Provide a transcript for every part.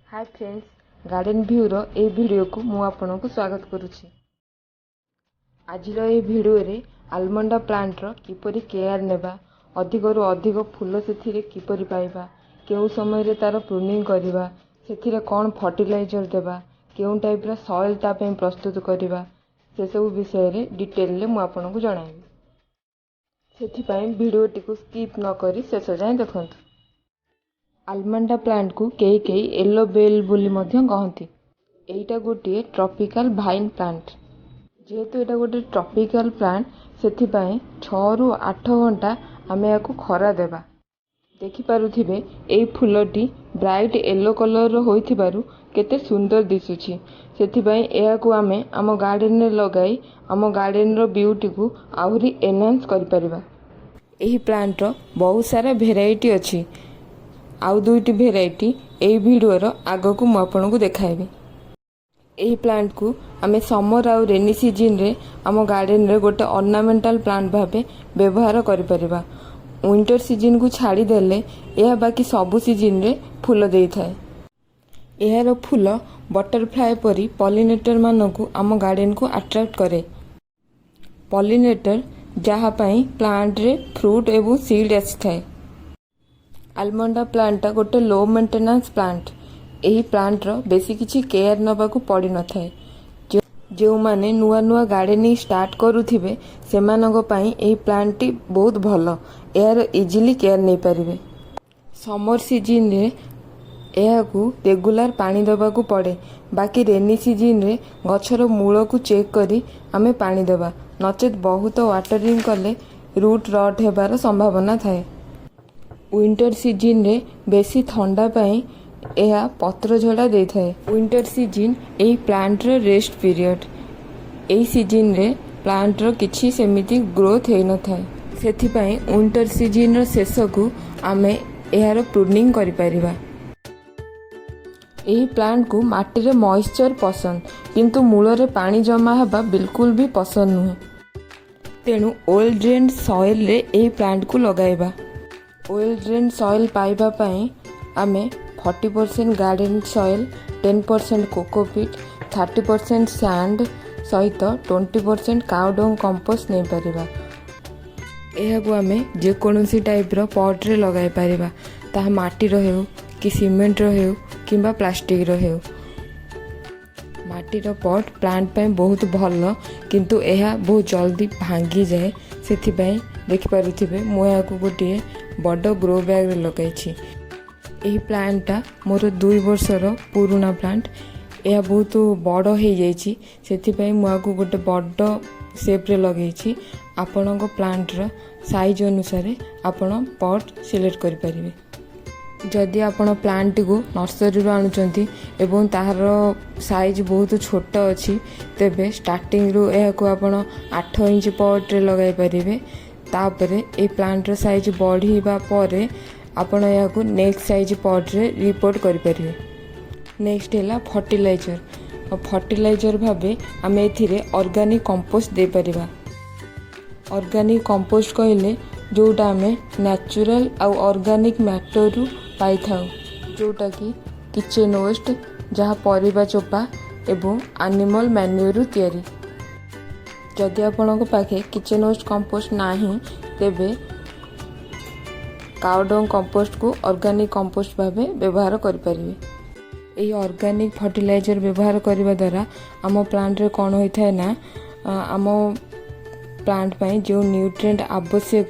हाय friends, garden view रो ए video को मु आपनको स्वागत करुछि। आज ए वीडियो रे आलमंडा प्लांट रो किपरि केयर नेबा, अधिक रु अधिक फूल सेथिरे किपरि पाइबा, केउ समय रे तार प्रूनिंग करबा, सेथिरे कोन फर्टिलाइजर देबा, केउ टाइप रो सॉइल ता पे प्रस्तुत करबा, से सब विषय रे डिटेल ले मु आपनको जणाइबी। सेथि पई वीडियो टिको स्किप न करी शेष जाय देखंतु। आलमंडा प्लांट को कई कई येलो बेल बोली मध्य कहती। एटा गोटे ट्रॉपिकल भाइन प्लांट। जेहेतु एटा गोटे ट्रॉपिकल प्लांट सेथि पई 6 रु 8 घंटा आमे याकू खरा देबा। देखि पारुथिबे एई फूलटी ब्राइट येलो कलर रो होइथिबारु केते सुंदर दिसुछि। सेथि पई एयाकू आमे आम गार्डन रे लगाई आम गार्डन रो ब्यूटी को आहुरी एनहांस करि परिबा। एही प्लांट रो बहुत सारा वेराइटी अछि। आउ दुईटी भेराइटी एई वीडियो रो आगो को मु आपनको देखाइबी। एही प्लांट को आमे समर आउ रेनी सीजन रे आम गार्डन रे गोटे ऑर्नामेंटल प्लांट भाबे व्यवहार करि परिबा। विंटर सीजन को छाड़ी देले यह बाकी सबु सीजन रे फूल देई थाए। एहारो फूल बटरफ्लाई परी पॉलिनेटर मानकु आम गार्डन को अट्रैक्ट करे। पॉलिनेटर जहा पई प्लांट रे फ्रूट एवं सीड आसी। आलमंडा प्लांट गोटे लो मेंटेनेंस प्लांट। एही प्लांट रो बेसी किछि केयर नबा को पड़ी न थाए। जो माने नुआ नुआ गार्डनिंग स्टार्ट करूथिबे सेमानक पई एही प्लांट टी बहुत भलो। एहार इजीली केयर नै परिबे। समर सीजन रे एहा को रेगुलर पानी दबा को पड़े। बाकी रेनी सीजन रे गछर मूल को चेक करी आमे पानी देबा, नचेत बहुत वाटरिंग कले रूट रॉट हेबार संभावना थाए। विंटर सीजन रे बेसी ठंडा पाई एहा पत्र झड़ा दे थाए। विंटर सीजन एही प्लांट रो रेस्ट पीरियड। एही सीजन रे प्लांट रो किछि सेमिति ग्रोथ हे न थाए। सेथि पई विंटर सीजन रो शेष को आमे एहार प्रूनिंग करि परिबा। एही प्लांट को माटी रे मॉइस्चर पसंद, किंतु मूल रे पानी जमा हबा बिल्कुल भी पसंद नुहे। तेनु ओल ड्रेन सॉइल रे एही प्लांट को लगाइबा। ओयल ड्रेन सॉइल पाइबा पई आमे 40% गार्डन सॉइल, 10% कोकोपीट, 30% सैंड सहित 20% काउडंग कंपोस्ट नै परिबा। एहा को आमे जे कोनोसी टाइप रो पॉट रे लगाई परिबा। ताहा माटी रो हेउ कि सीमेंट रो हेउ किंबा प्लास्टिक रो हेउ। माटी रो पॉट प्लांट पई बहुत भलो, किंतु एहा बहुत जल्दी भांगी जाए। सेथि पई देखि पारुथिबे मो या को गोटे बड़ ग्रो बैग रे लगाई। एही प्लांटा मोर 2 वर्षर पुराना प्लांट। यह बहुत बड़ हो जाइछि, सेथि पई मो को गोटे बड़ शेप रे लगाई। आपन को प्लांट रो साइज अनुसार आपन पॉट सिलेक्ट करि परिबे। जदि आपण प्लांट को नर्सरी रो आनुचंती एवं ताहार साइज बहुत छोट अछि, तेबे स्टार्टिंग रो एहा को आपण 8 इंच पॉट रे लगाई परिबे। तापरे ए प्लांट रो साइज बढ़ीबा परे आपण या को next size pot ray report करि परिबे। नेक्स्ट हैला फर्टिलाइजर। फर्टिलाइजर भाबे आमे एथिरे ऑर्गेनिक कंपोस्ट दे परिबा। ऑर्गेनिक कंपोस्ट कहले जोटा आमे नेचुरल आ ऑर्गेनिक मैटर रु पाई थाउ, जोटा कि किचन वेस्ट जहा परिबा चोपा एवं एनिमल मैन्यूर रु तयारी। जदि आपन पाखे किचन वेस्ट कंपोस्ट नाही, तेबे काउडंग कंपोस्ट को ऑर्गेनिक कंपोस्ट भाबे व्यवहार करि परिबे। एही ऑर्गेनिक फर्टिलाइजर व्यवहार करिबा द्वारा आम प्लांट रे कोन होइथाय ना, आम प्लांट पई जो न्यूट्रिएंट आवश्यक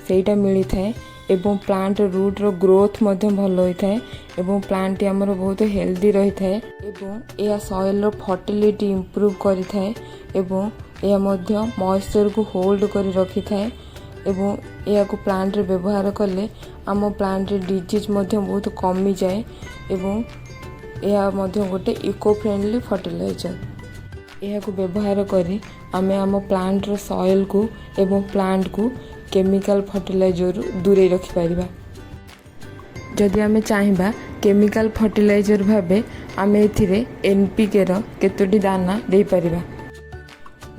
सेटा मिली थाए एवं प्लांट रूट रो ग्रोथ मध्य भल होई थाए एवं प्लांट हमर बहुत हेल्दी रही थाए एवं एया सॉइल रो फर्टिलिटी इंप्रूव करि थाए एवं यह मध्य मॉइस्चर को होल्ड करी रखी थाए एवं यह को प्लांट रे व्यवहार कले आम प्लांट रे डिजीज मध्य बहुत कमी जाए एवं यह मध्य गोटे इको फ्रेंडली फर्टिलाइजर। यह को व्यवहार करी आमे आम प्लांट रो सॉइल को एवं प्लांट को केमिकल फर्टिलाइजर दूरे रखि परिबा। जदि आमे चाहिबा केमिकल फर्टिलाइजर भाबे आमे एथिरे एनपीके रो केतोटी दाना दे परिबा।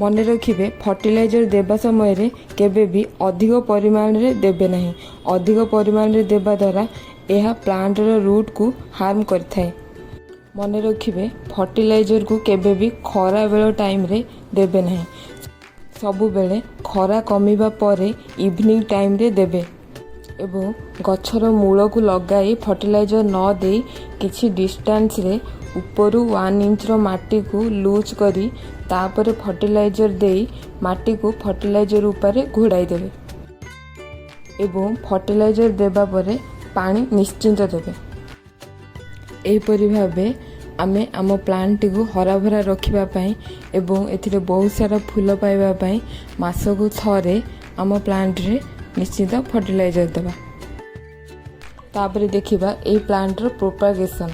मन रखिबे फर्टिलाइजर देबा समय रे केबे भी अधिक परिमाण रे देबे नहीं। अधिक परिमाण रे देबा द्वारा यह प्लांट रो रूट को हार्म करथाय। मन रखिए फर्टिलाइजर को केबे भी खरा बेल टाइम रे देबे नहीं, सबु बेले खरा कमिबा परे इवनिंग टाइम रे देबे एवं गछर मूल को लगाई फर्टिलाइजर न दे किछि डिस्टेंस रे ऊपर 1 इंच रो माटी को लूज करी तापर फर्टिलाइजर दे माटी को फर्टिलाइजर ऊपर घोड़ाई देबे एवं फर्टिलाइजर देबा परे पानी निश्चिंत देबे। एहीपरि भाबे आमे आम प्लांट को हरा भरा रखिबा पई एवं एथिरे बहुत सारा फूल पाइबा पई मासको थरे आम प्लांट रे निश्चित फर्टिलाइजर देबा। तापर देखिबा ए प्लांट रो प्रोपागेशन।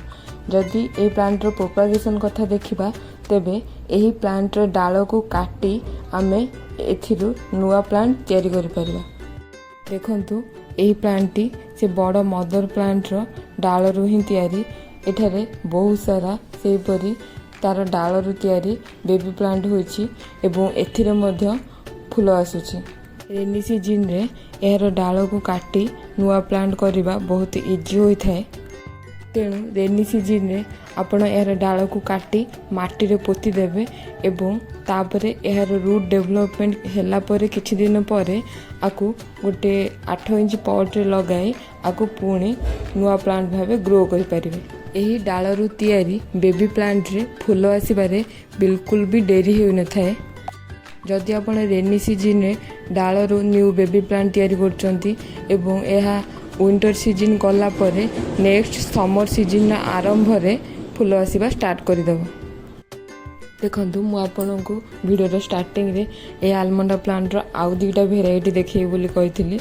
जदि ए प्लांट रो प्रोपागेशन कथा देखिबा तेबे एही प्लांट रो डाल को काटी आमे एथिरु नुआ प्लांट तयारी करि परिबा। देखंतु एही प्लांट टी से बड़ मदर प्लांट रो डाल रु ही तयारी। एठारे बहुत सारा से परी तार डाल रु तयारी बेबी प्लांट होइछि एवं एथिरे मध्य फूल आसुछि। रेनी सीजन रे यार डाल को काटी नुआ प्लांट करवा बहुत इजी होता है। तेणु रेनी सीजन रे आपण यार डाल को काटी माटी रे पोती देबे एवं तापरे यार रूट डेवलपमेंट हैला परे किछि दिन परे आकु गोटे 8 इंच पॉट रे लगाई आकु पुणी नुआ प्लांट भाबे ग्रो करि परिबे। एही डाल रु तयारी बेबी प्लांट रे फूल आसीबारे बिल्कुल भी डेरी होई न थाए। जदि आपण रेनी सीजन रे डाल रु न्यू बेबी प्लांट तयारी करचंती एवं एहा विंटर सीजन गला परे नेक्स्ट समर सीजन आरंभ रे फूल आसीबा स्टार्ट कर देबो। देखंतु मु आपन को वीडियो स्टार्टिंग रे ए आलमंडा प्लांट रो आउ दुईटा भेराइटी देखिए बोली कहिथिली।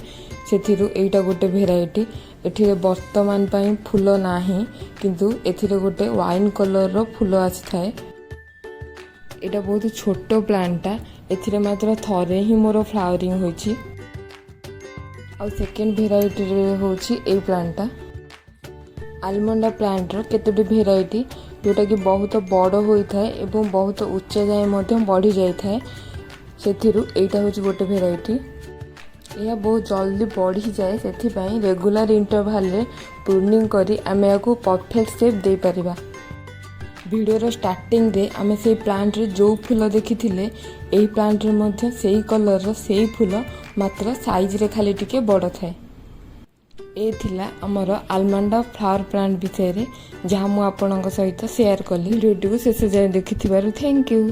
सेथिरु एटा गोटे भेराइटी एठिरे वर्तमान पई फूल नाही किंतु एथिरे गोटे वाइन कलर रो फूल आसी थाए। एटा बहुत छोट प्लांटा एथिरे मात्र थरे ही मोर फ्लावरिंग होइछि। आ सेकेंड भेराइटी रे होछि ए प्लांटा। आलमंडा प्लांट रो केतोटी भेराइटी जोटा कि बहुत बड़ होई थाए एवं बहुत उच्च जाय मध्य बढ़ी जाय थाए। सेथिरु एटा होछि गोटे भेराइटी। यह बहुत जल्दी बढ़ी जाए सेथि पई रेगुलर इंटरवल रे प्रूनिंग करी आमे याकू परफेक्ट शेप दे परिबा। वीडियो स्टार्टिंग रे आमे से प्लांट रे जो फूल देखिथिले एही प्लांट रे मध्य सेही कलर रो सेही फूल मात्र साइज रे खाली टिके बड़ थाए। ए थिला हमर आलमंडा फ्लावर प्लांट विषय रे जहाँ मु आपनक सहित शेयर कली। वीडियो को शेष जाय देखिथिबारु थैंक यू।